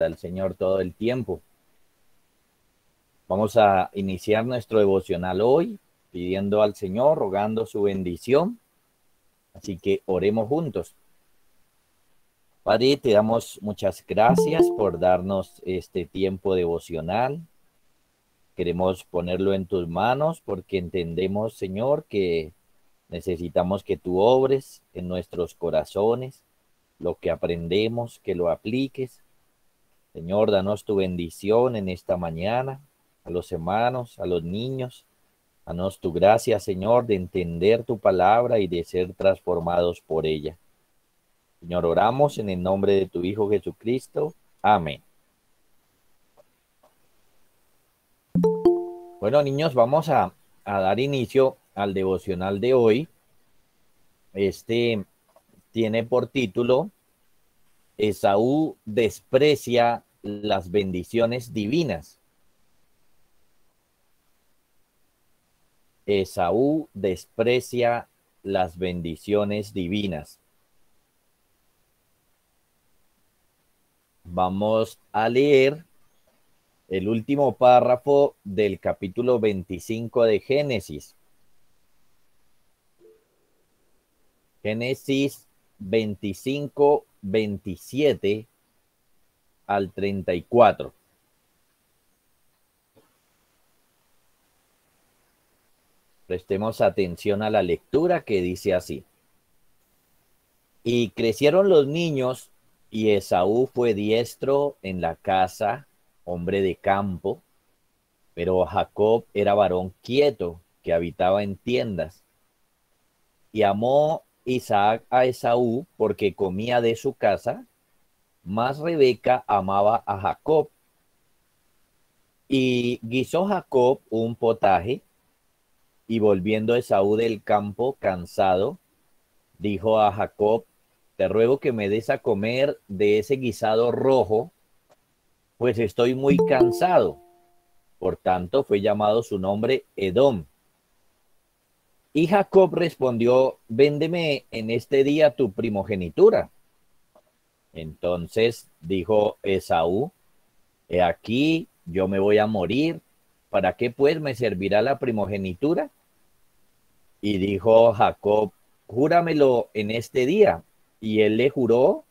al Señor todo el tiempo. Vamos a iniciar nuestro devocional hoy pidiendo al Señor, rogando su bendición. Así que oremos juntos. Padre, te damos muchas gracias por darnos este tiempo devocional. Queremos ponerlo en tus manos porque entendemos, Señor, que necesitamos que tú obres en nuestros corazones, lo que aprendemos, que lo apliques. Señor, danos tu bendición en esta mañana, a los hermanos, a los niños. Danos tu gracia, Señor, de entender tu palabra y de ser transformados por ella. Señor, oramos en el nombre de tu Hijo Jesucristo. Amén. Bueno, niños, vamos a dar inicio al devocional de hoy. Este tiene por título Esaú desprecia las bendiciones divinas. Esaú desprecia las bendiciones divinas. Vamos a leer el último párrafo del capítulo 25 de Génesis. Génesis 25, 27 al 34. Prestemos atención a la lectura que dice así. Y crecieron los niños, y Esaú fue diestro en la casa, hombre de campo, pero Jacob era varón quieto, que habitaba en tiendas. Y amó Isaac a Esaú porque comía de su casa, mas Rebeca amaba a Jacob. Y guisó Jacob un potaje, y volviendo Esaú del campo cansado, dijo a Jacob: te ruego que me des a comer de ese guisado rojo, pues estoy muy cansado. Por tanto, fue llamado su nombre Edom. Y Jacob respondió: véndeme en este día tu primogenitura. Entonces dijo Esaú: he aquí, yo me voy a morir, ¿para qué pues me servirá la primogenitura? Y dijo Jacob: júramelo en este día. Y él le juró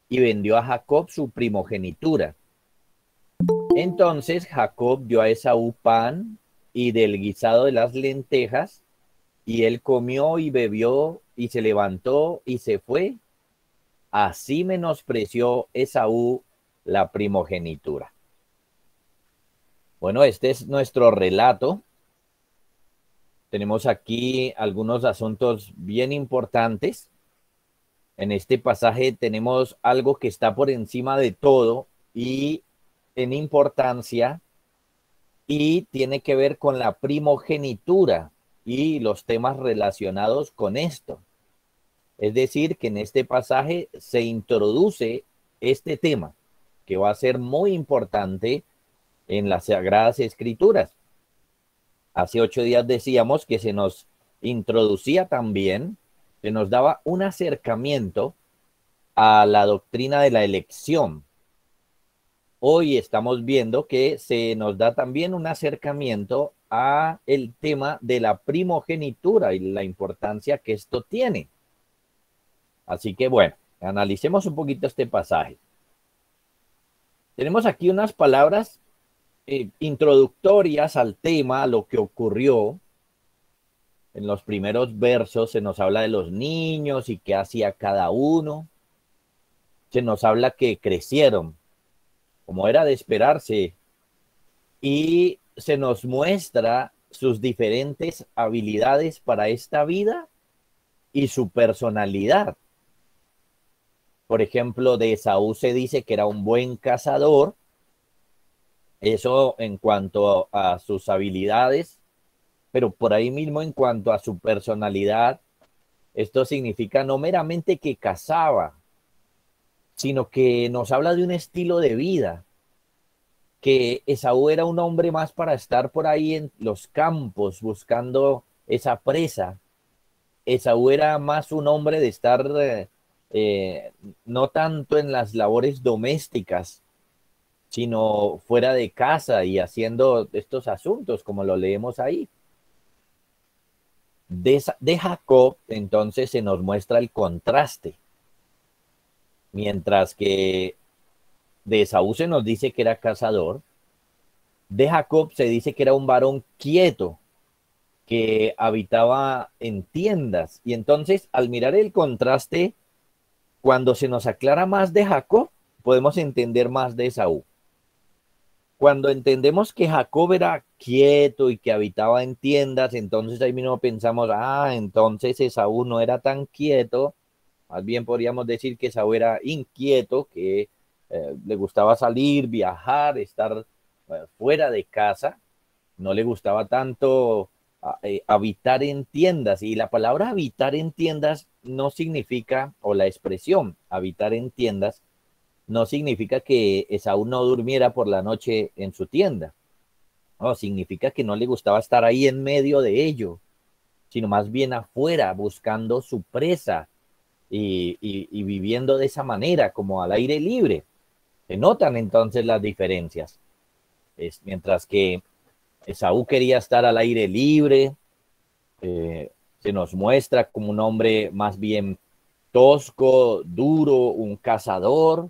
y vendió a Jacob su primogenitura. Entonces Jacob dio a Esaú pan y del guisado de las lentejas, y él comió y bebió y se levantó y se fue. Así menospreció Esaú la primogenitura. Bueno, este es nuestro relato. Tenemos aquí algunos asuntos bien importantes. En este pasaje tenemos algo que está por encima de todo y en importancia, y tiene que ver con la primogenitura y los temas relacionados con esto. Es decir, que en este pasaje se introduce este tema que va a ser muy importante en las Sagradas Escrituras. Hace 8 días decíamos que se nos introducía también, se nos daba un acercamiento a la doctrina de la elección. Hoy estamos viendo que se nos da también un acercamiento a el tema de la primogenitura y la importancia que esto tiene. Así que bueno, analicemos un poquito este pasaje. Tenemos aquí unas palabras introductorias al tema, a lo que ocurrió. En los primeros versos se nos habla de los niños y qué hacía cada uno. Se nos habla que crecieron, como era de esperarse, y se nos muestra sus diferentes habilidades para esta vida y su personalidad. Por ejemplo, de Esaú se dice que era un buen cazador, eso en cuanto a sus habilidades, pero por ahí mismo en cuanto a su personalidad, esto significa no meramente que cazaba, sino que nos habla de un estilo de vida, que Esaú era un hombre más para estar por ahí en los campos buscando esa presa. Esaú era más un hombre de estar no tanto en las labores domésticas, sino fuera de casa y haciendo estos asuntos, como lo leemos ahí. De Jacob, entonces, se nos muestra el contraste, mientras que de Esaú se nos dice que era cazador, de Jacob se dice que era un varón quieto, que habitaba en tiendas. Y entonces, al mirar el contraste, cuando se nos aclara más de Jacob, podemos entender más de Esaú. Cuando entendemos que Jacob era quieto y que habitaba en tiendas, entonces ahí mismo pensamos, entonces Esaú no era tan quieto, más bien podríamos decir que Esaú era inquieto, que le gustaba salir, viajar, estar fuera de casa, no le gustaba tanto habitar en tiendas. Y la palabra habitar en tiendas no significa, o la expresión habitar en tiendas, no significa que Esaú no durmiera por la noche en su tienda. No, significa que no le gustaba estar ahí en medio de ello, sino más bien afuera buscando su presa y viviendo de esa manera, como al aire libre. Se notan entonces las diferencias. Mientras que Esaú quería estar al aire libre, se nos muestra como un hombre más bien tosco, duro, un cazador.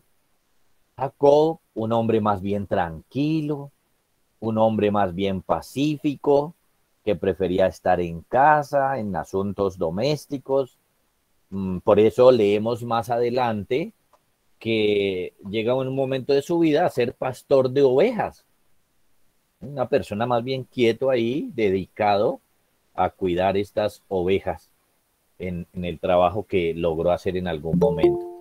Jacob, un hombre más bien tranquilo, un hombre más bien pacífico, que prefería estar en casa, en asuntos domésticos. Por eso leemos más adelante que llega en un momento de su vida a ser pastor de ovejas. Una persona más bien quieto ahí, dedicado a cuidar estas ovejas en el trabajo que logró hacer en algún momento.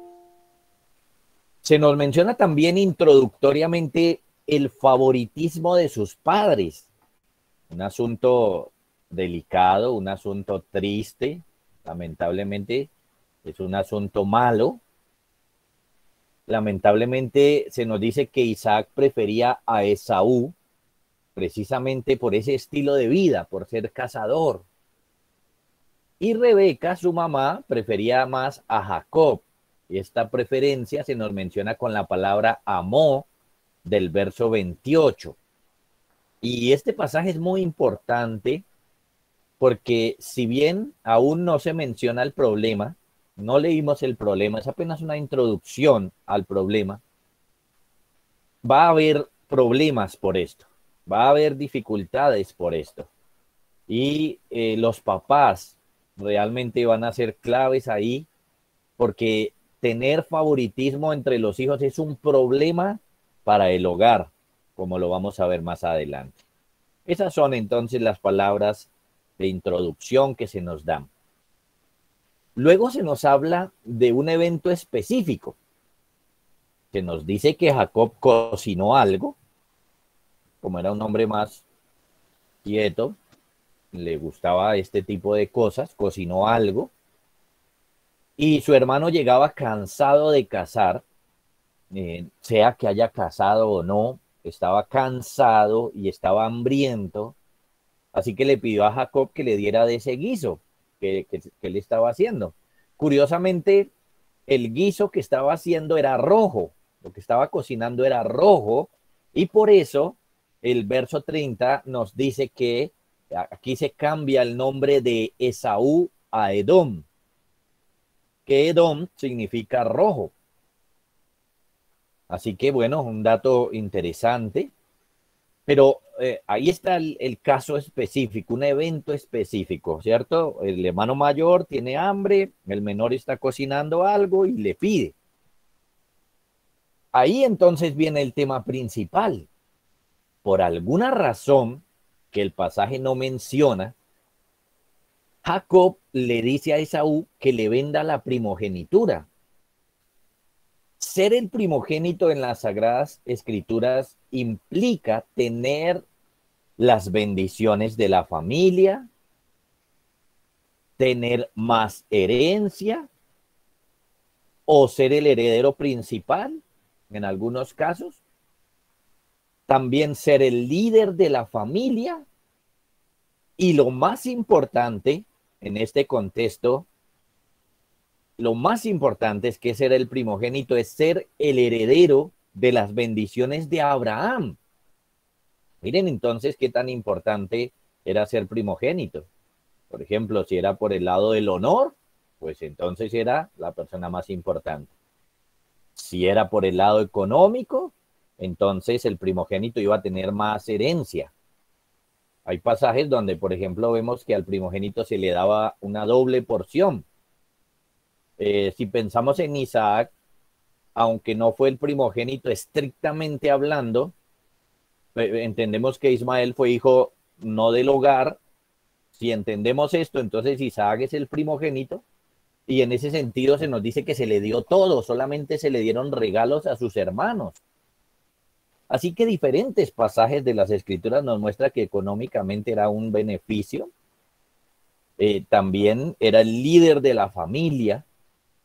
Se nos menciona también introductoriamente el favoritismo de sus padres, un asunto delicado, un asunto triste, lamentablemente es un asunto malo. Lamentablemente se nos dice que Isaac prefería a Esaú precisamente por ese estilo de vida, por ser cazador. Y Rebeca, su mamá, prefería más a Jacob. Y esta preferencia se nos menciona con la palabra amó del verso 28. Y este pasaje es muy importante porque si bien aún no se menciona el problema, no leímos el problema, es apenas una introducción al problema, va a haber problemas por esto, va a haber dificultades por esto. Y los papás realmente van a ser claves ahí porque tener favoritismo entre los hijos es un problema para el hogar, como lo vamos a ver más adelante. Esas son entonces las palabras de introducción que se nos dan. Luego se nos habla de un evento específico. Se nos dice que Jacob cocinó algo, como era un hombre más quieto, le gustaba este tipo de cosas, cocinó algo, y su hermano llegaba cansado de cazar, sea que haya cazado o no, estaba cansado y estaba hambriento, así que le pidió a Jacob que le diera de ese guiso que él estaba haciendo. Curiosamente, el guiso que estaba haciendo era rojo, lo que estaba cocinando era rojo, y por eso el verso 30 nos dice que aquí se cambia el nombre de Esaú a Edom, que Edom significa rojo. Así que bueno, un dato interesante, pero ahí está el caso específico, un evento específico, ¿cierto? El hermano mayor tiene hambre, el menor está cocinando algo y le pide. Ahí entonces viene el tema principal. Por alguna razón que el pasaje no menciona, Jacob le dice a Esaú que le venda la primogenitura. Ser el primogénito en las Sagradas Escrituras implica tener las bendiciones de la familia, tener más herencia o ser el heredero principal en algunos casos. También ser el líder de la familia y lo más importante en este contexto, lo más importante es que ser el primogénito es ser el heredero de las bendiciones de Abraham. Miren entonces qué tan importante era ser primogénito. Por ejemplo, si era por el lado del honor, pues entonces era la persona más importante. Si era por el lado económico, entonces el primogénito iba a tener más herencia. Hay pasajes donde, por ejemplo, vemos que al primogénito se le daba una doble porción. Si pensamos en Isaac, aunque no fue el primogénito estrictamente hablando, entendemos que Ismael fue hijo no del hogar. Si entendemos esto, entonces Isaac es el primogénito y en ese sentido se nos dice que se le dio todo, solamente se le dieron regalos a sus hermanos. Así que diferentes pasajes de las escrituras nos muestran que económicamente era un beneficio. También era el líder de la familia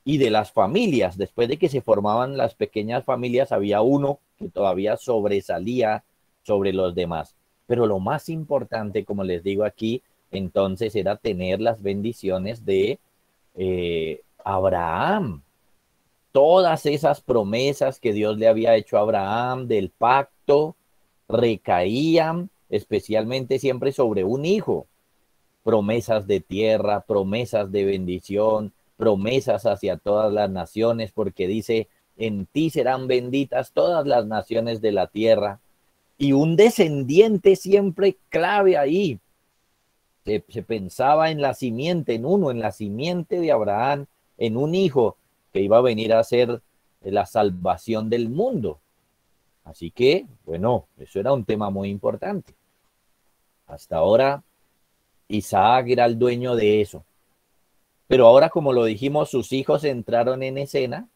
y de las familias. Después de que se formaban las pequeñas familias, había uno que todavía sobresalía sobre los demás. Pero lo más importante, como les digo aquí, entonces era tener las bendiciones de Abraham. Todas esas promesas que Dios le había hecho a Abraham del pacto recaían especialmente siempre sobre un hijo. Promesas de tierra, promesas de bendición, promesas hacia todas las naciones, porque dice, en ti serán benditas todas las naciones de la tierra. Y un descendiente siempre clave ahí. Se pensaba en la simiente, en la simiente de Abraham, en un hijo que iba a venir a ser la salvación del mundo. Así que, bueno, eso era un tema muy importante. Hasta ahora, Isaac era el dueño de eso. Pero ahora, como lo dijimos, sus hijos entraron en escena.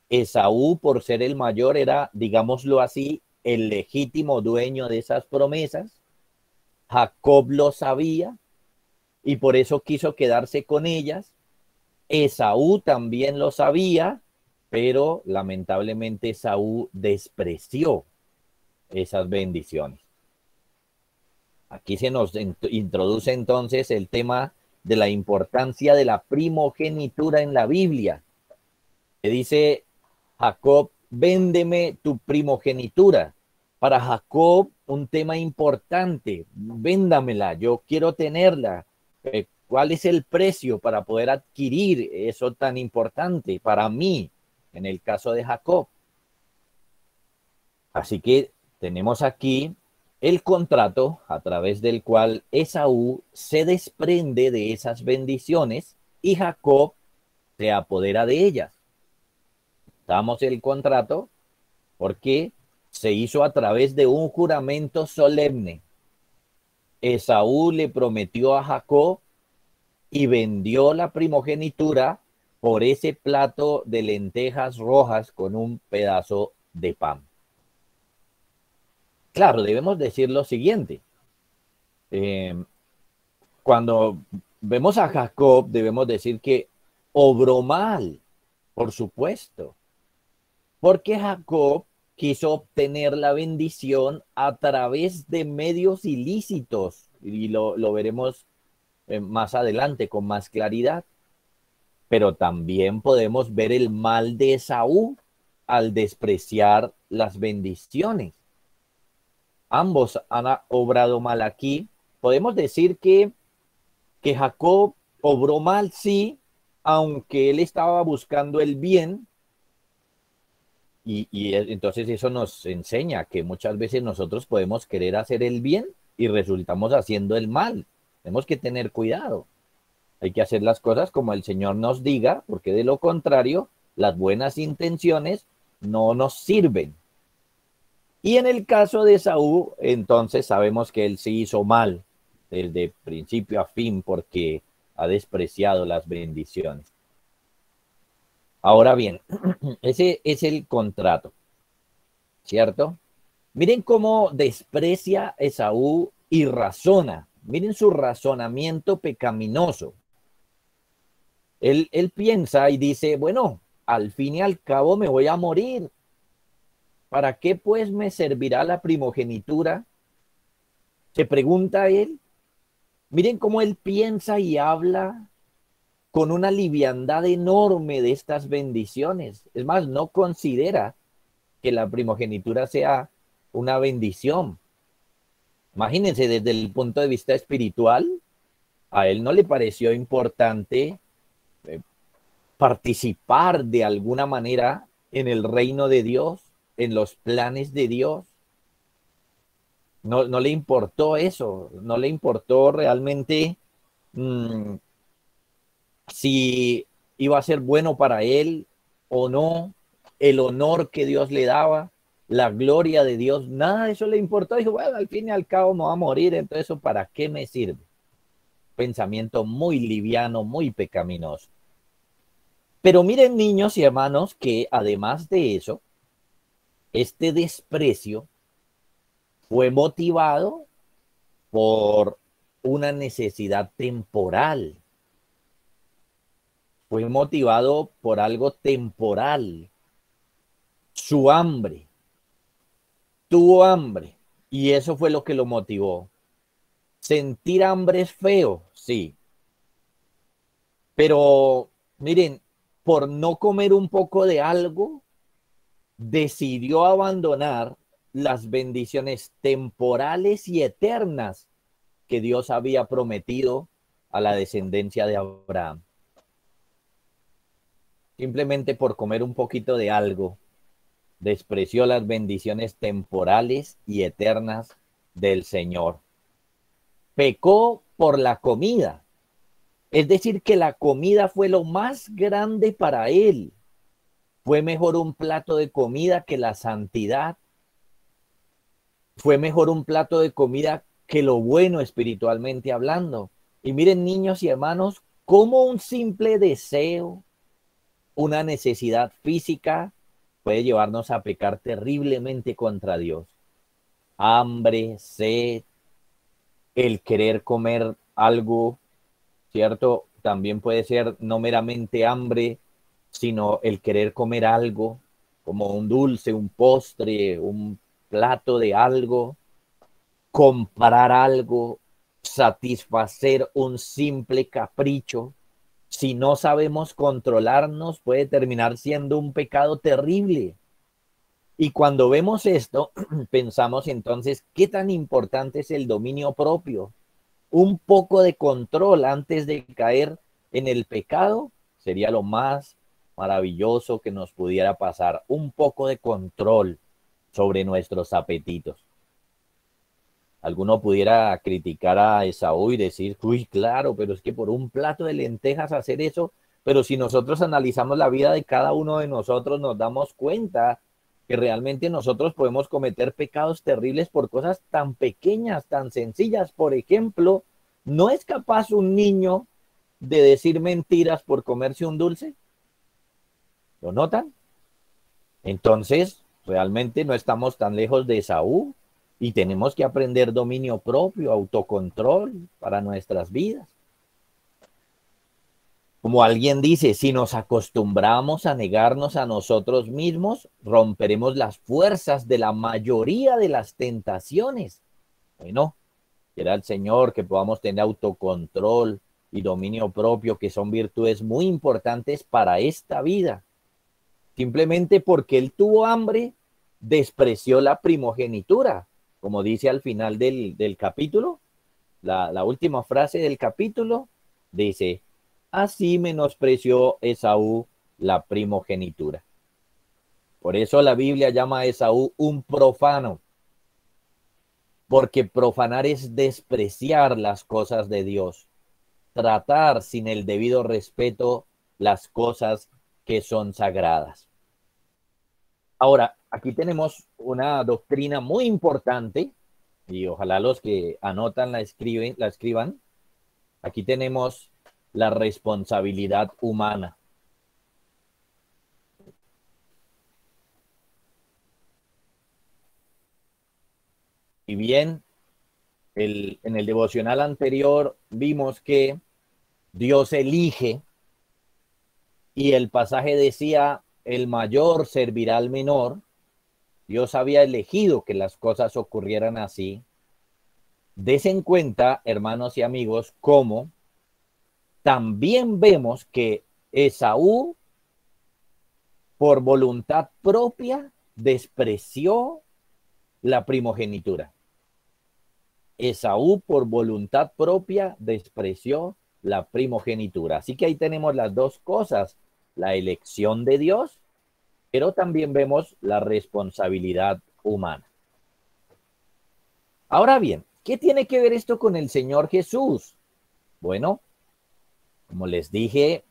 Esaú, por ser el mayor, era, digámoslo así, el legítimo dueño de esas promesas. Jacob lo sabía y por eso quiso quedarse con ellas. Esaú también lo sabía, pero lamentablemente Esaú despreció esas bendiciones. Aquí se nos introduce entonces el tema de la importancia de la primogenitura en la Biblia. Que dice Jacob, véndeme tu primogenitura. Para Jacob, un tema importante, véndamela, yo quiero tenerla. ¿Cuál es el precio para poder adquirir eso tan importante para mí, en el caso de Jacob? Así que tenemos aquí el contrato a través del cual Esaú se desprende de esas bendiciones y Jacob se apodera de ellas. Damos el contrato porque se hizo a través de un juramento solemne. Esaú le prometió a Jacob y vendió la primogenitura por ese plato de lentejas rojas con un pedazo de pan. Claro, debemos decir lo siguiente. Cuando vemos a Jacob, debemos decir que obró mal, por supuesto, porque Jacob quiso obtener la bendición a través de medios ilícitos, y lo veremos más adelante con más claridad. Pero también podemos ver el mal de Esaú al despreciar las bendiciones. Ambos han obrado mal aquí. Podemos decir que Jacob obró mal, sí, aunque él estaba buscando el bien. Y entonces eso nos enseña que muchas veces nosotros podemos querer hacer el bien y resultamos haciendo el mal. Tenemos que tener cuidado. Hay que hacer las cosas como el Señor nos diga, porque de lo contrario, las buenas intenciones no nos sirven. Y en el caso de Saúl, entonces sabemos que él sí hizo mal desde principio a fin porque ha despreciado las bendiciones. Ahora bien, ese es el contrato, ¿cierto? Miren cómo desprecia Esaú y razona. Miren su razonamiento pecaminoso. Él piensa y dice, bueno, al fin y al cabo me voy a morir. ¿Para qué pues me servirá la primogenitura? Se pregunta él. Miren cómo él piensa y habla con una liviandad enorme de estas bendiciones. Es más, no considera que la primogenitura sea una bendición. Imagínense, desde el punto de vista espiritual, a él no le pareció importante participar de alguna manera en el reino de Dios, en los planes de Dios. No, no le importó eso, no le importó realmente mmm, si iba a ser bueno para él o no, el honor que Dios le daba, la gloria de Dios, nada de eso le importó. Dijo, bueno, al fin y al cabo me va a morir, entonces eso para qué me sirve. Pensamiento muy liviano, muy pecaminoso. Pero miren, niños y hermanos, que además de eso, este desprecio fue motivado por una necesidad temporal. Fue motivado por algo temporal. Su hambre. Tuvo hambre. Y eso fue lo que lo motivó. Sentir hambre es feo, sí. Pero miren, por no comer un poco de algo, decidió abandonar las bendiciones temporales y eternas que Dios había prometido a la descendencia de Abraham. Simplemente por comer un poquito de algo, despreció las bendiciones temporales y eternas del Señor. Pecó por la comida. Es decir, que la comida fue lo más grande para él. Fue mejor un plato de comida que la santidad. Fue mejor un plato de comida que lo bueno espiritualmente hablando. Y miren, niños y hermanos, cómo un simple deseo, una necesidad física puede llevarnos a pecar terriblemente contra Dios. Hambre, sed, el querer comer algo, ¿cierto? También puede ser no meramente hambre, sino el querer comer algo, como un dulce, un postre, un plato de algo, comprar algo, satisfacer un simple capricho. Si no sabemos controlarnos, puede terminar siendo un pecado terrible. Y cuando vemos esto, pensamos entonces, ¿qué tan importante es el dominio propio? Un poco de control antes de caer en el pecado sería lo más maravilloso que nos pudiera pasar. Un poco de control sobre nuestros apetitos. Alguno pudiera criticar a Esaú y decir, uy, claro, pero es que por un plato de lentejas hacer eso, pero si nosotros analizamos la vida de cada uno de nosotros, nos damos cuenta que realmente nosotros podemos cometer pecados terribles por cosas tan pequeñas, tan sencillas. Por ejemplo, ¿no es capaz un niño de decir mentiras por comerse un dulce? ¿Lo notan? Entonces, realmente no estamos tan lejos de Esaú y tenemos que aprender dominio propio, autocontrol para nuestras vidas. Como alguien dice, si nos acostumbramos a negarnos a nosotros mismos, romperemos las fuerzas de la mayoría de las tentaciones. Bueno, quiera el Señor que podamos tener autocontrol y dominio propio, que son virtudes muy importantes para esta vida. Simplemente porque él tuvo hambre, despreció la primogenitura, como dice al final del capítulo, la última frase del capítulo, dice, así menospreció Esaú la primogenitura. Por eso la Biblia llama a Esaú un profano, porque profanar es despreciar las cosas de Dios, tratar sin el debido respeto las cosas que son sagradas. Ahora, aquí tenemos una doctrina muy importante y ojalá los que anotan la escriban. Aquí tenemos la responsabilidad humana. Y bien, en el devocional anterior vimos que Dios elige y el pasaje decía, el mayor servirá al menor. Dios había elegido que las cosas ocurrieran así. Desen cuenta, hermanos y amigos, cómo también vemos que Esaú, por voluntad propia, despreció la primogenitura. Esaú, por voluntad propia, despreció la primogenitura. Así que ahí tenemos las dos cosas, la elección de Dios, pero también vemos la responsabilidad humana. Ahora bien, ¿qué tiene que ver esto con el Señor Jesús? Bueno, como les dije,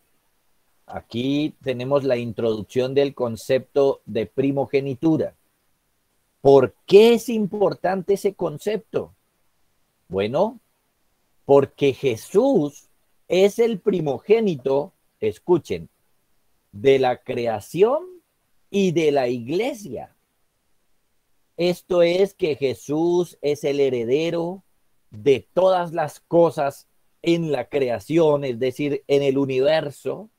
aquí tenemos la introducción del concepto de primogenitura. ¿Por qué es importante ese concepto? Bueno, porque Jesús es el primogénito, escuchen, de la creación y de la iglesia. Esto es que Jesús es el heredero de todas las cosas en la creación, es decir, en el universo.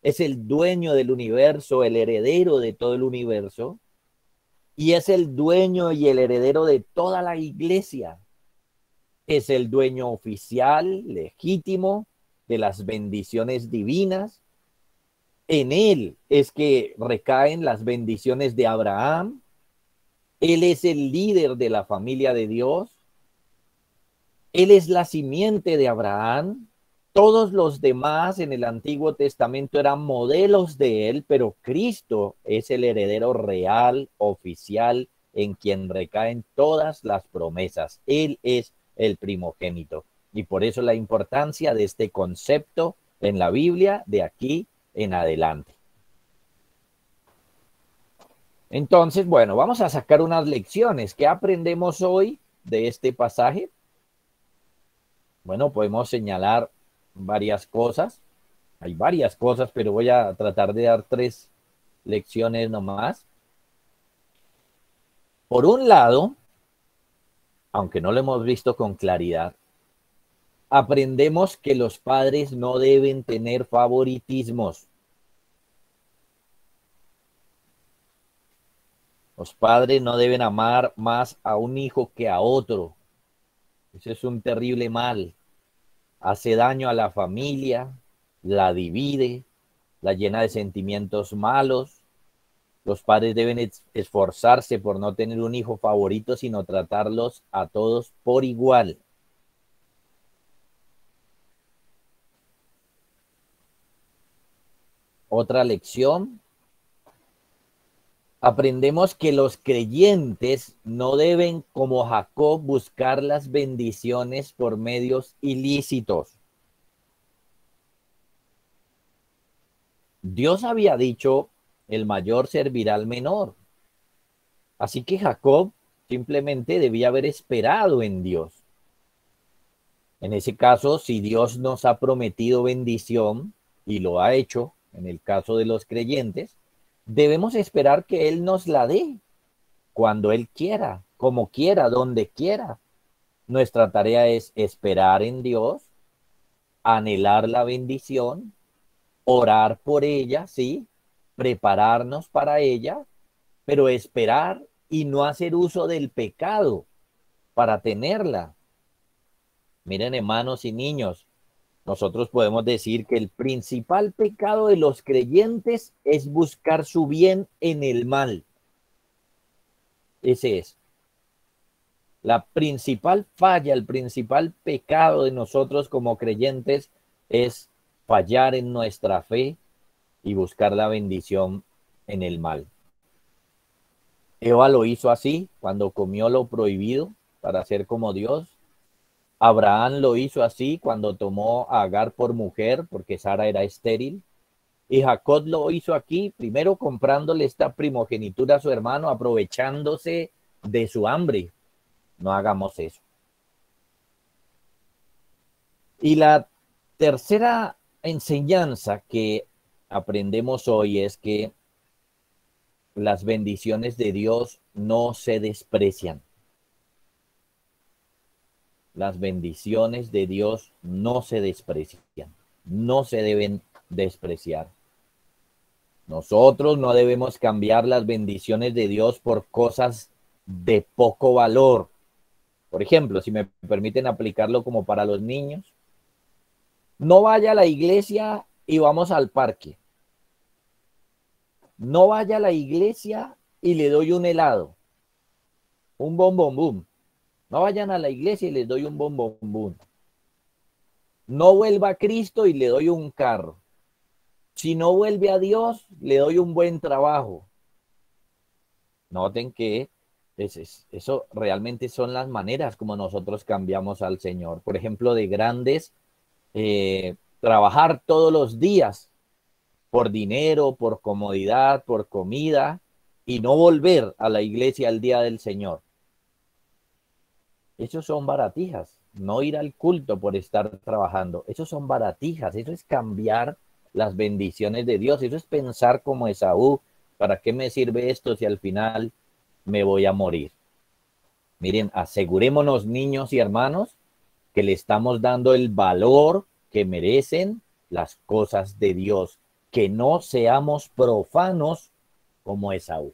Es el dueño del universo, el heredero de todo el universo. Y es el dueño y el heredero de toda la iglesia. Es el dueño oficial, legítimo, de las bendiciones divinas. En él es que recaen las bendiciones de Abraham. Él es el líder de la familia de Dios. Él es la simiente de Abraham. Todos los demás en el Antiguo Testamento eran modelos de él, pero Cristo es el heredero real, oficial, en quien recaen todas las promesas. Él es el primogénito. Y por eso la importancia de este concepto en la Biblia de aquí en adelante. Entonces, bueno, vamos a sacar unas lecciones. ¿Qué aprendemos hoy de este pasaje? Bueno, podemos señalar varias cosas. Hay varias cosas, pero voy a tratar de dar 3 lecciones nomás. Por un lado, aunque no lo hemos visto con claridad, aprendemos que los padres no deben tener favoritismos. Los padres no deben amar más a un hijo que a otro. Eso es un terrible mal. Hace daño a la familia, la divide, la llena de sentimientos malos. Los padres deben esforzarse por no tener un hijo favorito, sino tratarlos a todos por igual. Otra lección. Aprendemos que los creyentes no deben, como Jacob, buscar las bendiciones por medios ilícitos. Dios había dicho, el mayor servirá al menor. Así que Jacob simplemente debía haber esperado en Dios. En ese caso, si Dios nos ha prometido bendición, y lo ha hecho en el caso de los creyentes, debemos esperar que Él nos la dé cuando Él quiera, como quiera, donde quiera. Nuestra tarea es esperar en Dios, anhelar la bendición, orar por ella, sí, prepararnos para ella, pero esperar y no hacer uso del pecado para tenerla. Miren, hermanos y niños, nosotros podemos decir que el principal pecado de los creyentes es buscar su bien en el mal. Ese es. La principal falla, el principal pecado de nosotros como creyentes es fallar en nuestra fe y buscar la bendición en el mal. Eva lo hizo así cuando comió lo prohibido para ser como Dios. Abraham lo hizo así cuando tomó a Agar por mujer porque Sara era estéril. Y Jacob lo hizo aquí, primero comprándole esta primogenitura a su hermano, aprovechándose de su hambre. No hagamos eso. Y la tercera enseñanza que aprendemos hoy es que las bendiciones de Dios no se desprecian. Las bendiciones de Dios no se desprecian, no se deben despreciar. Nosotros no debemos cambiar las bendiciones de Dios por cosas de poco valor. Por ejemplo, si me permiten aplicarlo como para los niños, no vaya a la iglesia y vamos al parque. No vaya a la iglesia y le doy un helado, un bombombum. No vayan a la iglesia y les doy un bombombum. No vuelva a Cristo y le doy un carro. Si no vuelve a Dios, le doy un buen trabajo. Noten que eso realmente son las maneras como nosotros cambiamos al Señor. Por ejemplo, de grandes, trabajar todos los días por dinero, por comodidad, por comida, y no volver a la iglesia al día del Señor. Esos son baratijas. No ir al culto por estar trabajando. Esos son baratijas. Eso es cambiar las bendiciones de Dios. Eso es pensar como Esaú. ¿Para qué me sirve esto si al final me voy a morir? Miren, asegurémonos, niños y hermanos, que le estamos dando el valor que merecen las cosas de Dios, que no seamos profanos como Esaú.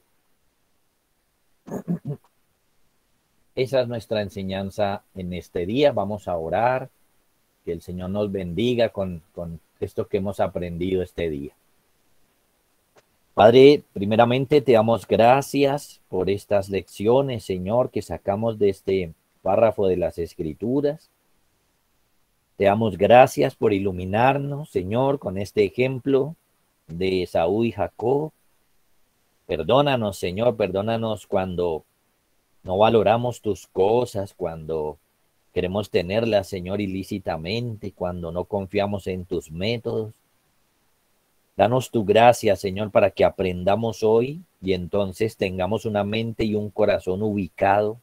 Esa es nuestra enseñanza en este día. Vamos a orar, que el Señor nos bendiga con esto que hemos aprendido este día. Padre, primeramente te damos gracias por estas lecciones, Señor, que sacamos de este párrafo de las Escrituras. Te damos gracias por iluminarnos, Señor, con este ejemplo de Esaú y Jacob. Perdónanos, Señor, perdónanos cuando no valoramos tus cosas, cuando queremos tenerlas, Señor, ilícitamente, cuando no confiamos en tus métodos. Danos tu gracia, Señor, para que aprendamos hoy y entonces tengamos una mente y un corazón ubicado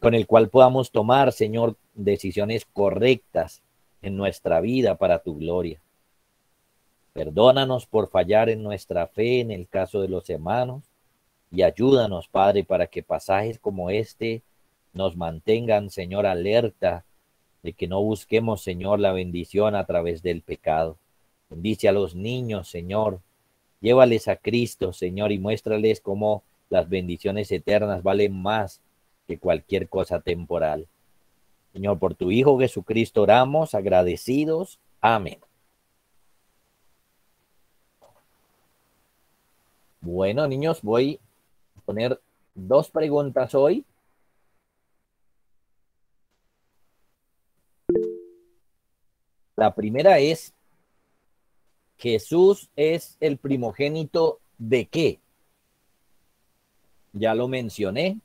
con el cual podamos tomar, Señor, decisiones correctas en nuestra vida para tu gloria. Perdónanos por fallar en nuestra fe en el caso de los hermanos y ayúdanos, Padre, para que pasajes como este nos mantengan, Señor, alerta de que no busquemos, Señor, la bendición a través del pecado. Bendice a los niños, Señor. Llévales a Cristo, Señor, y muéstrales cómo las bendiciones eternas valen más que cualquier cosa temporal. Señor, por tu Hijo Jesucristo oramos, agradecidos. Amén. Bueno, niños, voy a poner dos preguntas hoy. La primera es, ¿Jesús es el primogénito de qué? Ya lo mencioné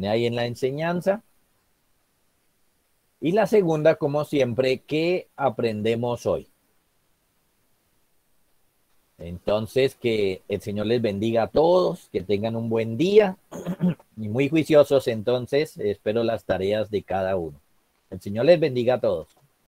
ahí en la enseñanza. Y la segunda, como siempre, ¿qué aprendemos hoy? Entonces, que el Señor les bendiga a todos, que tengan un buen día y muy juiciosos. Entonces, espero las tareas de cada uno. El Señor les bendiga a todos.